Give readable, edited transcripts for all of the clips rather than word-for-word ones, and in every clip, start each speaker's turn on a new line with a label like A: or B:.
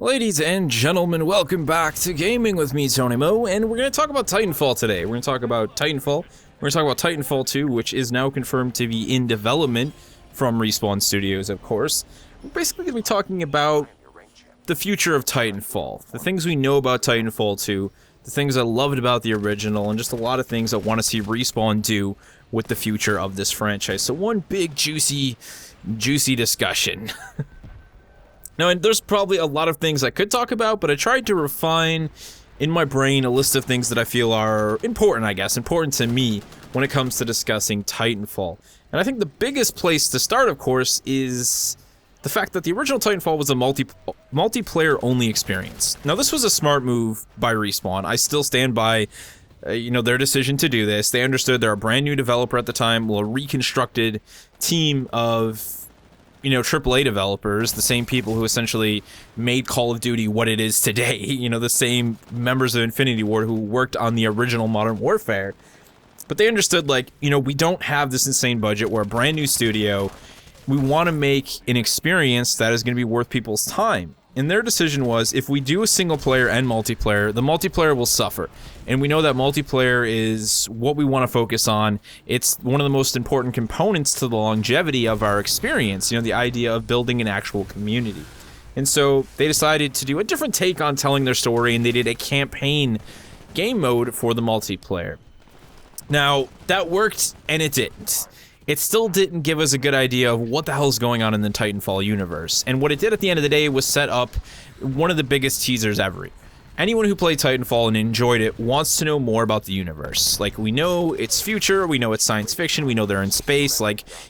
A: Ladies and gentlemen, welcome back to Gaming with me, Tony Mo, and we're going to talk about Titanfall today. We're going to talk about Titanfall. We're going to talk about Titanfall 2, which is now confirmed to be in development from Respawn Studios, of course. We're basically going to be talking about the future of Titanfall, the things we know about Titanfall 2, the things I loved about the original, and just a lot of things I want to see Respawn do with the future of this franchise. So one big, juicy discussion. Now, and there's probably a lot of things I could talk about, but I tried to refine in my brain a list of things that I feel are important, I guess, important to me when it comes to discussing Titanfall. And I think the biggest place to start, of course, is the fact that the original Titanfall was a multiplayer-only experience. Now, this was a smart move by Respawn. I still stand by, their decision to do this. They understood they're a brand new developer at the time, well, a reconstructed team of AAA developers, the same people who essentially made Call of Duty what it is today, the same members of Infinity Ward who worked on the original Modern Warfare. But they understood, we don't have this insane budget. We're a brand new studio. We want to make an experience that is going to be worth people's time. And their decision was, if we do a single player and multiplayer, the multiplayer will suffer. And we know that multiplayer is what we want to focus on. It's one of the most important components to the longevity of our experience, the idea of building an actual community. And so they decided to do a different take on telling their story, and they did a campaign game mode for the multiplayer. Now, that worked, and it didn't. It still didn't give us a good idea of what the hell is going on in the Titanfall universe. And what it did at the end of the day was set up one of the biggest teasers ever. Anyone who played Titanfall and enjoyed it wants to know more about the universe. We know it's future, we know it's science fiction, we know they're in space.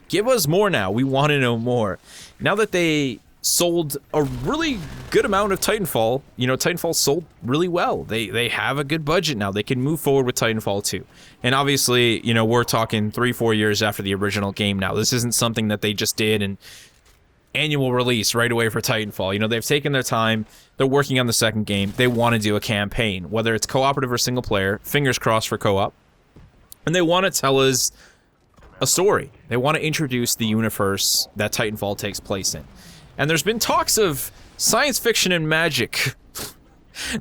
A: Give us more now. We want to know more. Now that they sold a really good amount of Titanfall, Titanfall sold really well. They have a good budget now. They can move forward with Titanfall 2. And obviously, we're talking 3-4 years after the original game now. This isn't something that they just did and annual release right away for Titanfall. They've taken their time. They're working on the second game. They want to do a campaign, whether it's cooperative or single player. Fingers crossed for co-op. And they want to tell us a story. They want to introduce the universe that Titanfall takes place in. And there's been talks of science fiction and magic.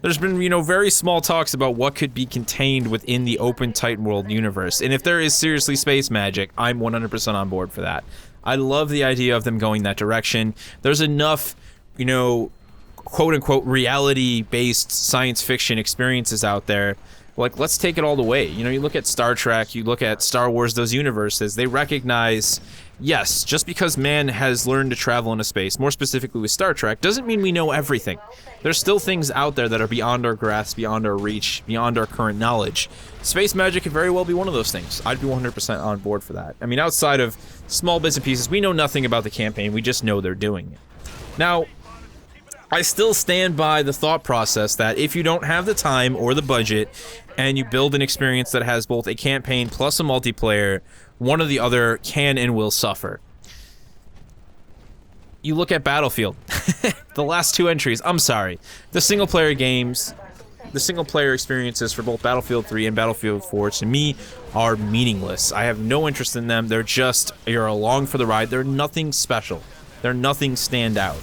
A: There's been, very small talks about what could be contained within the open Titan world universe. And if there is seriously space magic, I'm 100% on board for that. I love the idea of them going that direction. There's enough, quote-unquote reality-based science fiction experiences out there. Let's take it all the way. You look at Star Trek, you look at Star Wars, those universes, they recognize, yes, just because man has learned to travel into space, more specifically with Star Trek, doesn't mean we know everything. There's still things out there that are beyond our grasp, beyond our reach, beyond our current knowledge. Space magic could very well be one of those things. I'd be 100% on board for that. I mean, outside of small bits and pieces, we know nothing about the campaign, we just know they're doing it. Now, I still stand by the thought process that if you don't have the time or the budget and you build an experience that has both a campaign plus a multiplayer, one or the other can and will suffer. You look at Battlefield. The last two entries, I'm sorry. The single-player games, the single-player experiences for both Battlefield 3 and Battlefield 4, to me, are meaningless. I have no interest in them. You're along for the ride. They're nothing special. They're nothing stand out.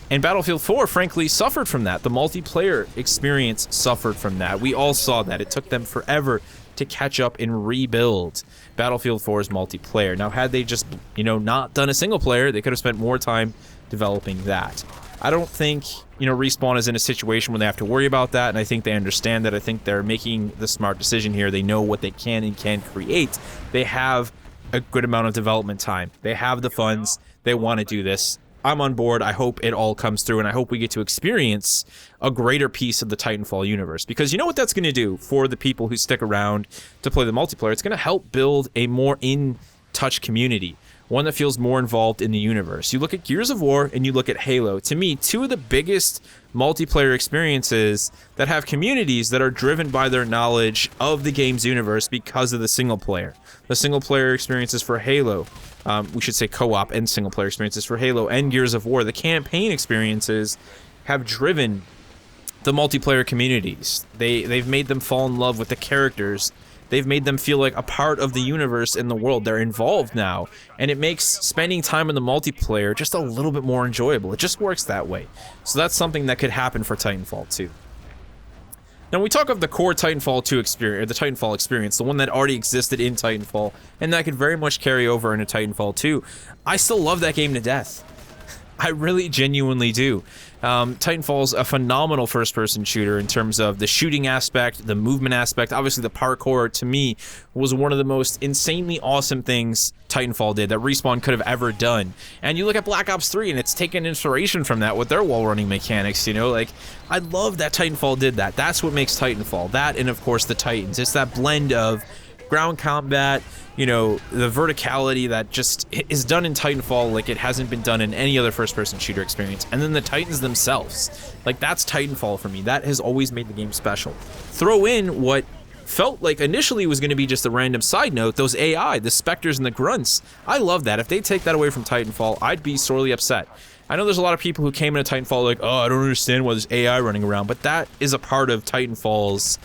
A: And Battlefield 4, frankly, suffered from that. The multiplayer experience suffered from that. We all saw that. It took them forever to catch up and rebuild Battlefield 4's multiplayer. Now, had they just, not done a single player, they could have spent more time developing that. I don't think, Respawn is in a situation where they have to worry about that, and I think they understand that. I think they're making the smart decision here. They know what they can and can't create. They have a good amount of development time. They have the funds. They want to do this. I'm on board. I hope it all comes through, and I hope we get to experience a greater piece of the Titanfall universe. Because you know what that's going to do for the people who stick around to play the multiplayer? It's going to help build a more in-touch community, one that feels more involved in the universe. You look at Gears of War and you look at Halo. To me, two of the biggest multiplayer experiences that have communities that are driven by their knowledge of the game's universe because of the single player. The single player experiences for Halo, we should say co-op and single player experiences for Halo and Gears of War. The campaign experiences have driven the multiplayer communities. They've made them fall in love with the characters They've made them feel like a part of the universe and the world. They're involved now, and it makes spending time in the multiplayer just a little bit more enjoyable. It just works that way. So that's something that could happen for Titanfall 2. Now, when we talk of the core Titanfall 2 experience, or the Titanfall experience, the one that already existed in Titanfall, and that could very much carry over into Titanfall 2, I still love that game to death. I really genuinely do. Titanfall's a phenomenal first-person shooter in terms of the shooting aspect, the movement aspect. Obviously, the parkour, to me, was one of the most insanely awesome things Titanfall did that Respawn could have ever done. And you look at Black Ops 3, and it's taken inspiration from that with their wall-running mechanics, you know? Like, I love that Titanfall did that. That's what makes Titanfall. That, and of course, the Titans. It's that blend of ground combat, you know, the verticality that just is done in Titanfall like it hasn't been done in any other first-person shooter experience. And then the Titans themselves. Like, that's Titanfall for me. That has always made the game special. Throw in what felt like initially was going to be just a random side note, those AI, the Spectres and the Grunts. I love that. If they take that away from Titanfall, I'd be sorely upset. I know there's a lot of people who came into Titanfall like, oh, I don't understand why there's AI running around, but that is a part of Titanfall's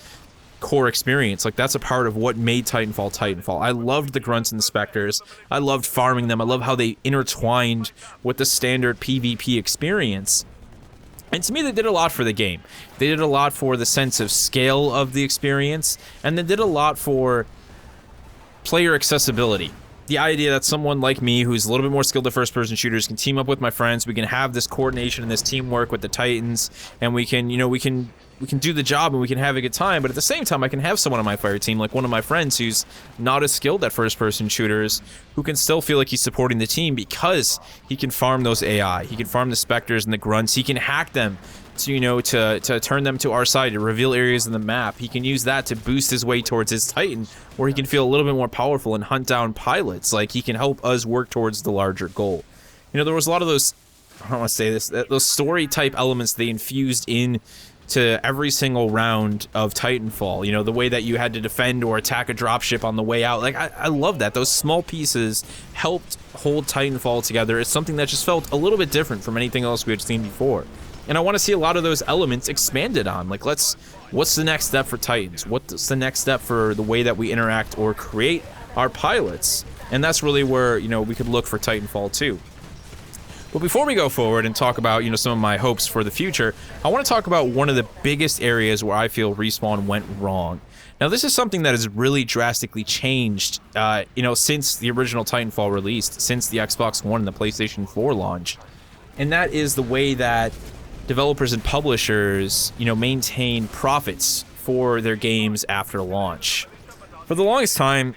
A: core experience. Like, that's a part of what made Titanfall. I loved the Grunts and the Spectres. I loved farming them. I love how they intertwined with the standard PvP experience. And to me, they did a lot for the game. They did a lot for the sense of scale of the experience, and they did a lot for player accessibility. The idea that someone like me, who's a little bit more skilled at first-person shooters, can team up with my friends, we can have this coordination and this teamwork with the Titans, and we can, you know, we can do the job and we can have a good time, but at the same time, I can have someone on my fire team, like one of my friends who's not as skilled at first-person shooters, who can still feel like he's supporting the team because he can farm those AI, he can farm the Spectres and the Grunts, he can hack them to, you know, to turn them to our side, to reveal areas in the map. He can use that to boost his way towards his Titan, where he can feel a little bit more powerful and hunt down pilots. Like, he can help us work towards the larger goal. You know, there was a lot of those, I don't want to say this, those story-type elements they infused in to every single round of Titanfall. You know, the way that you had to defend or attack a dropship on the way out. Like, I love that. Those small pieces helped hold Titanfall together. It's something that just felt a little bit different from anything else we had seen before. And I want to see a lot of those elements expanded on. Like, what's the next step for Titans? What's the next step for the way that we interact or create our pilots? And that's really where, you know, we could look for Titanfall 2. But before we go forward and talk about, you know, some of my hopes for the future, I want to talk about one of the biggest areas where I feel Respawn went wrong. Now, this is something that has really drastically changed, you know, since the original Titanfall released, since the Xbox One and the PlayStation 4 launch. And that is the way that developers and publishers, you know, maintain profits for their games after launch. For the longest time,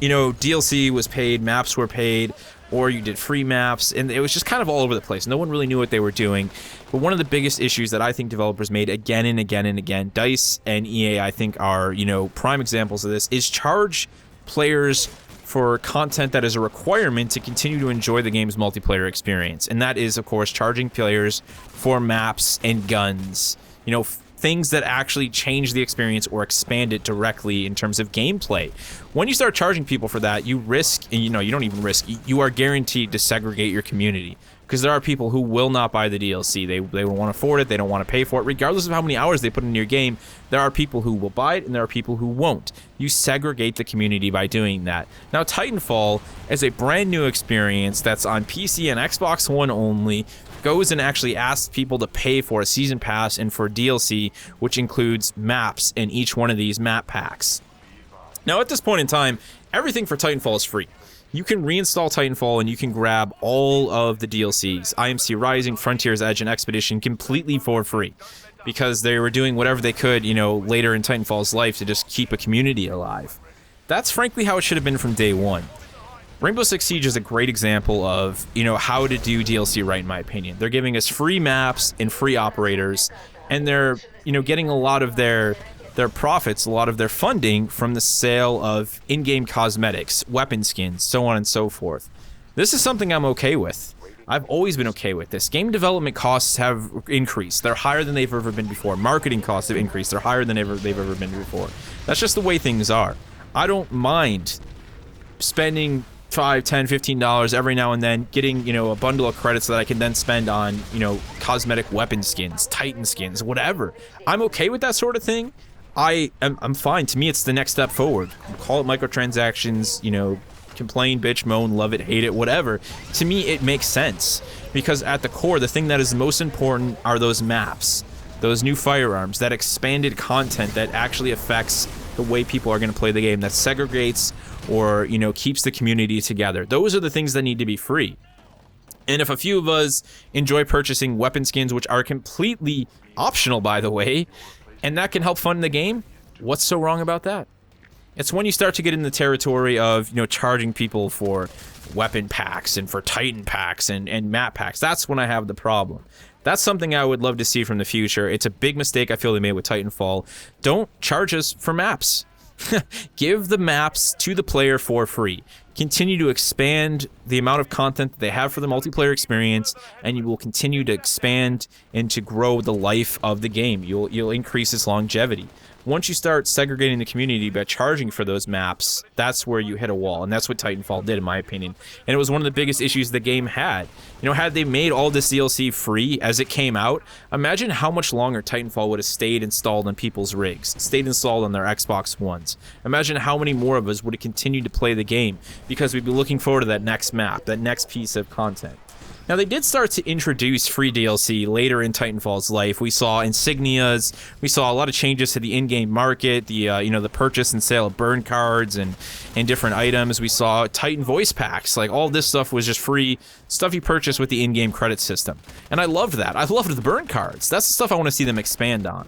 A: you know, DLC was paid, maps were paid, or you did free maps, and it was just kind of all over the place. No one really knew what they were doing. But one of the biggest issues that I think developers made again and again and again, DICE and EA, I think, are, you know, prime examples of this, is charge players for content that is a requirement to continue to enjoy the game's multiplayer experience. And that is, of course, charging players for maps and guns. You know, things that actually change the experience or expand it directly in terms of gameplay. When you start charging people for that, you risk, and you know, you don't even risk, you are guaranteed to segregate your community. Because there are people who will not buy the DLC. They won't want to afford it, they don't want to pay for it. Regardless of how many hours they put into your game, there are people who will buy it and there are people who won't. You segregate the community by doing that. Now, Titanfall is a brand new experience that's on PC and Xbox One only, goes and actually asks people to pay for a season pass and for DLC, which includes maps in each one of these map packs. Now, at this point in time, everything for Titanfall is free. You can reinstall Titanfall and you can grab all of the DLCs, IMC Rising, Frontier's Edge, and Expedition completely for free, because they were doing whatever they could, you know, later in Titanfall's life to just keep a community alive. That's frankly how it should have been from day one. Rainbow Six Siege is a great example of, you know, how to do DLC right, in my opinion. They're giving us free maps and free operators, and they're, you know, getting a lot of their profits, a lot of their funding from the sale of in-game cosmetics, weapon skins, so on and so forth. This is something I'm okay with. I've always been okay with this. Game development costs have increased. They're higher than they've ever been before. Marketing costs have increased. They're higher than they've ever been before. That's just the way things are. I don't mind spending $5, $10, $15 every now and then, getting, you know, a bundle of credits that I can then spend on, you know, cosmetic weapon skins, Titan skins, whatever. I'm okay with that sort of thing. I'm fine. To me, it's the next step forward. Call it microtransactions, you know, complain, bitch, moan, love it, hate it, whatever. To me, it makes sense because at the core, the thing that is most important are those maps, those new firearms, that expanded content that actually affects the way people are going to play the game, that segregates or, you know, keeps the community together. Those are the things that need to be free. And if a few of us enjoy purchasing weapon skins, which are completely optional, by the way, and that can help fund the game, what's so wrong about that? It's when you start to get in the territory of, you know, charging people for weapon packs and for Titan packs and map packs. That's when I have the problem. That's something I would love to see from the future. It's a big mistake I feel they made with Titanfall. Don't charge us for maps. Give the maps to the player for free. Continue to expand the amount of content that they have for the multiplayer experience, and you will continue to expand and to grow the life of the game. You'll increase its longevity. Once you start segregating the community by charging for those maps, that's where you hit a wall, and that's what Titanfall did, in my opinion. And it was one of the biggest issues the game had. You know, had they made all this DLC free as it came out, imagine how much longer Titanfall would have stayed installed on people's rigs, stayed installed on their Xbox Ones. Imagine how many more of us would have continued to play the game, because we'd be looking forward to that next map, that next piece of content. Now, they did start to introduce free DLC later in Titanfall's life. We saw insignias, we saw a lot of changes to the in-game market, the you know, the purchase and sale of burn cards and different items. We saw Titan voice packs. Like, all this stuff was just free stuff you purchase with the in-game credit system. And I loved that. I loved the burn cards. That's the stuff I want to see them expand on.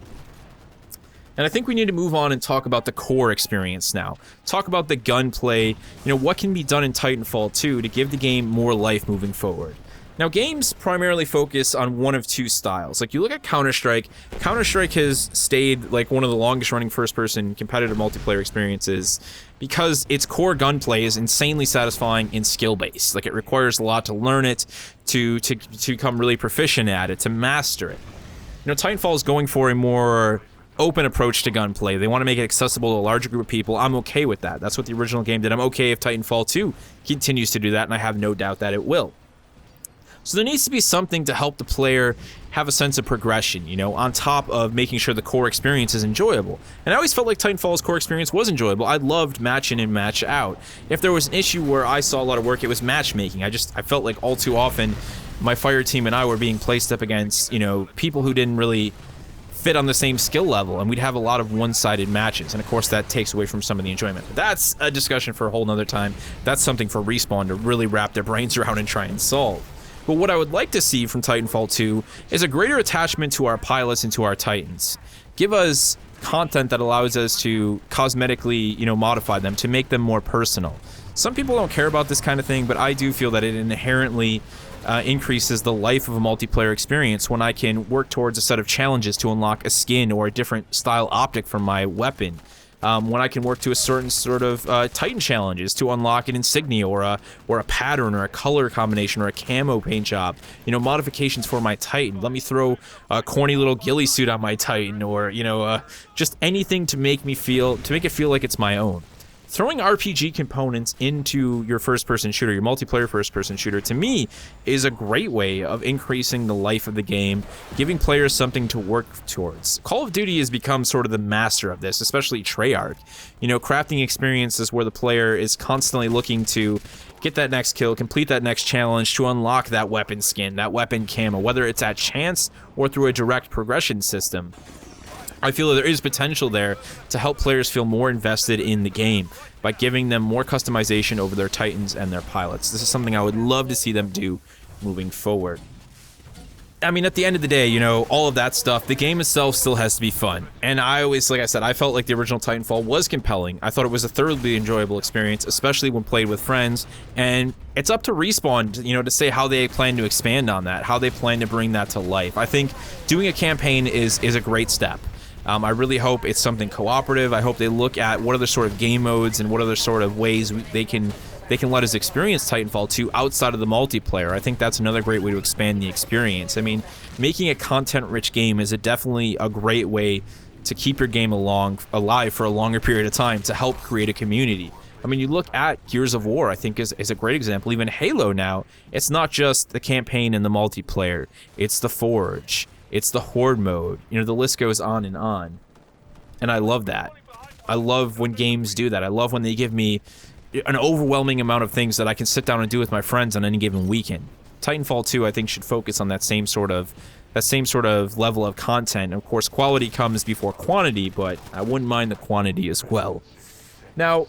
A: And I think we need to move on and talk about the core experience now. Talk about the gunplay, you know, what can be done in Titanfall 2 to give the game more life moving forward. Now, games primarily focus on one of two styles. Like, you look at Counter-Strike. Counter-Strike has stayed like one of the longest-running first-person competitive multiplayer experiences because its core gunplay is insanely satisfying and skill-based. Like, it requires a lot to learn it, to become really proficient at it, to master it. You know, Titanfall is going for a more open approach to gunplay. They want to make it accessible to a larger group of people. I'm okay with that. That's what the original game did. I'm okay if Titanfall 2 continues to do that, and I have no doubt that it will. So there needs to be something to help the player have a sense of progression, you know, on top of making sure the core experience is enjoyable. And I always felt like Titanfall's core experience was enjoyable. I loved match in and match out. If there was an issue where I saw a lot of work, it was matchmaking. I felt like all too often my fire team and I were being placed up against, you know, people who didn't really fit on the same skill level, and we'd have a lot of one-sided matches, and of course that takes away from some of the enjoyment. But that's a discussion for a whole nother time. That's something for Respawn to really wrap their brains around and try and solve. But what I would like to see from Titanfall 2 is a greater attachment to our pilots and to our Titans. Give us content that allows us to cosmetically, you know, modify them, to make them more personal. Some people don't care about this kind of thing, but I do feel that it inherently increases the life of a multiplayer experience when I can work towards a set of challenges to unlock a skin or a different style optic for my weapon. When I can work to a certain sort of Titan challenges to unlock an insignia or a pattern or a color combination or a camo paint job, you know, modifications for my Titan. Let me throw a corny little ghillie suit on my Titan, or, you know, just anything to make it feel like it's my own. Throwing RPG components into your first-person shooter, your multiplayer first-person shooter, to me, is a great way of increasing the life of the game, giving players something to work towards. Call of Duty has become sort of the master of this, especially Treyarch. You know, crafting experiences where the player is constantly looking to get that next kill, complete that next challenge, to unlock that weapon skin, that weapon camo, whether it's at chance or through a direct progression system. I feel that there is potential there to help players feel more invested in the game by giving them more customization over their Titans and their pilots. This is something I would love to see them do moving forward. I mean, at the end of the day, you know, all of that stuff, the game itself still has to be fun. And I always, like I said, I felt like the original Titanfall was compelling. I thought it was a thoroughly enjoyable experience, especially when played with friends. And it's up to Respawn, you know, to say how they plan to expand on that, how they plan to bring that to life. I think doing a campaign is a great step. I really hope it's something cooperative. I hope they look at what other sort of game modes and what other sort of ways they can let us experience Titanfall 2 outside of the multiplayer. I think that's another great way to expand the experience. I mean, making a content-rich game is definitely a great way to keep your game alive for a longer period of time, to help create a community. I mean, you look at Gears of War, I think is a great example. Even Halo now, it's not just the campaign and the multiplayer. It's the Forge. It's the Horde mode. You know, the list goes on and on. And I love that. I love when games do that. I love when they give me an overwhelming amount of things that I can sit down and do with my friends on any given weekend. Titanfall 2, I think, should focus on that same sort of level of content. Of course, quality comes before quantity, but I wouldn't mind the quantity as well. Now,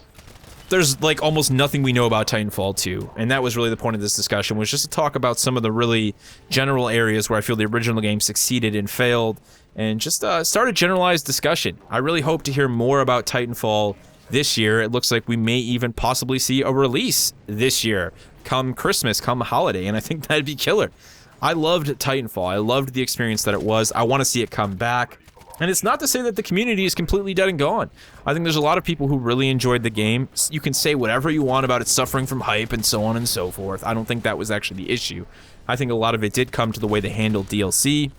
A: there's like almost nothing we know about Titanfall 2, and that was really the point of this discussion, was just to talk about some of the really general areas where I feel the original game succeeded and failed, and just start a generalized discussion. I really hope to hear more about Titanfall this year. It looks like we may even possibly see a release this year, come Christmas, come holiday, and I think that'd be killer. I loved Titanfall. I loved the experience that it was. I want to see it come back. And it's not to say that the community is completely dead and gone. I think there's a lot of people who really enjoyed the game. You can say whatever you want about it suffering from hype and so on and so forth. I don't think that was actually the issue. I think a lot of it did come to the way they handled DLC,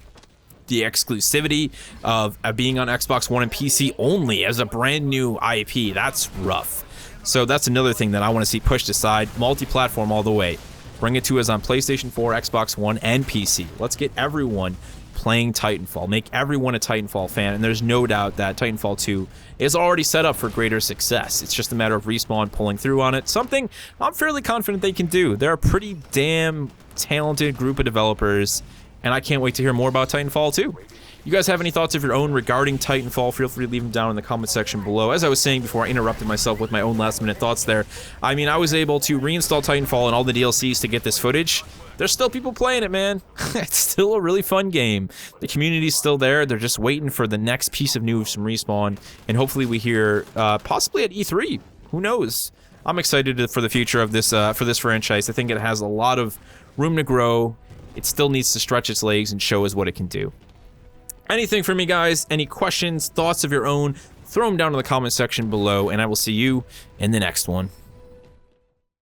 A: the exclusivity of being on Xbox One and PC only as a brand new IP. That's rough. So that's another thing that I want to see pushed aside. Multi-platform all the way. Bring it to us on PlayStation 4, Xbox One, and PC. Let's get everyone playing Titanfall. Make everyone a Titanfall fan, and there's no doubt that Titanfall 2 is already set up for greater success. It's just a matter of Respawn pulling through on it, something I'm fairly confident they can do. They're a pretty damn talented group of developers, and I can't wait to hear more about Titanfall 2. You guys have any thoughts of your own regarding Titanfall? Feel free to leave them down in the comment section below. As I was saying before, I interrupted myself with my own last-minute thoughts there. I mean, I was able to reinstall Titanfall and all the DLCs to get this footage. There's still people playing it, man. It's still a really fun game. The community's still there. They're just waiting for the next piece of news from Respawn, and hopefully we hear possibly at E3. Who knows? I'm excited for the future of this for this franchise. I think it has a lot of room to grow. It still needs to stretch its legs and show us what it can do. Anything for me, guys? Any questions, thoughts of your own? Throw them down in the comment section below, and I will see you in the next one.